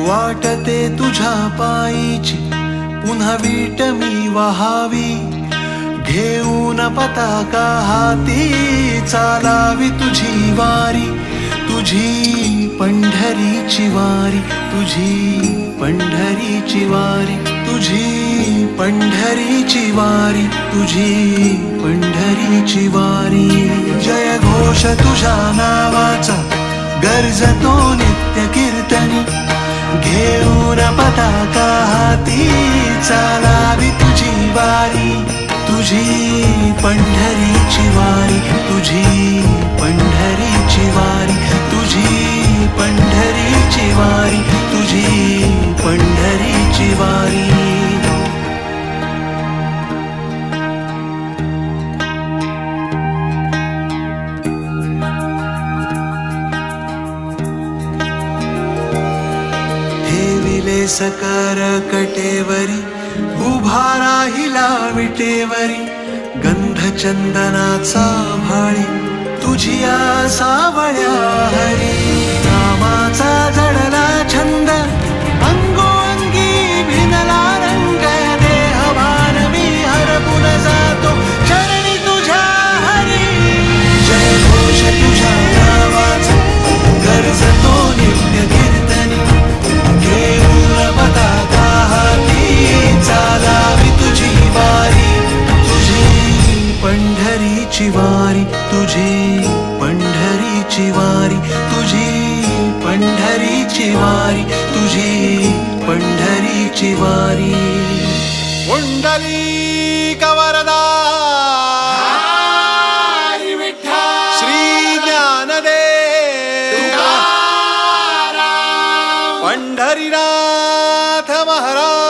वाटते तुझ्या पायीची पुन्हा वीट मी वहावी, घेऊन पताका हाती चालावी तुझी वारी, तुझी पंढरीची वारी, तुझी पंढरीची वारी, तुझी पंढरीची वारी, तुझी पंढरीची वारी. जय घोष तुझ्या नावाचा गर्जतो नित्य कीर्तनी, घेऊन पताका हाती चालावी तुझी वारी, तुझी पंढरीची वारी, तुझी पंढरीची वारी, तुझी पंढरीची वारी, तुझी पंढरीची वारी. ठेविले सकर कटेवरी, उभा राहिला विटेवरी, गंध चंदनाचा भाळी तुझिया सावळ्या हरी. नामाचा जडला छंद अंगोअंगी भिनला रंग, देहभान मी हरपून जातो चरणी तुझ्या हरी. जय घोष तुझ्या नावाचा गर्जतो नित्य कीर्तनी, घेऊन पताका हाती चालावी तुझी वारी, तुझी पंढरीची वारी, तुझी पंढरीची वारी, तुझी पंढरीची वारी, तुझी पंढरीची वारी. पुंडलिक वरदा श्री ज्ञानदेव पंढरीनाथ महाराज.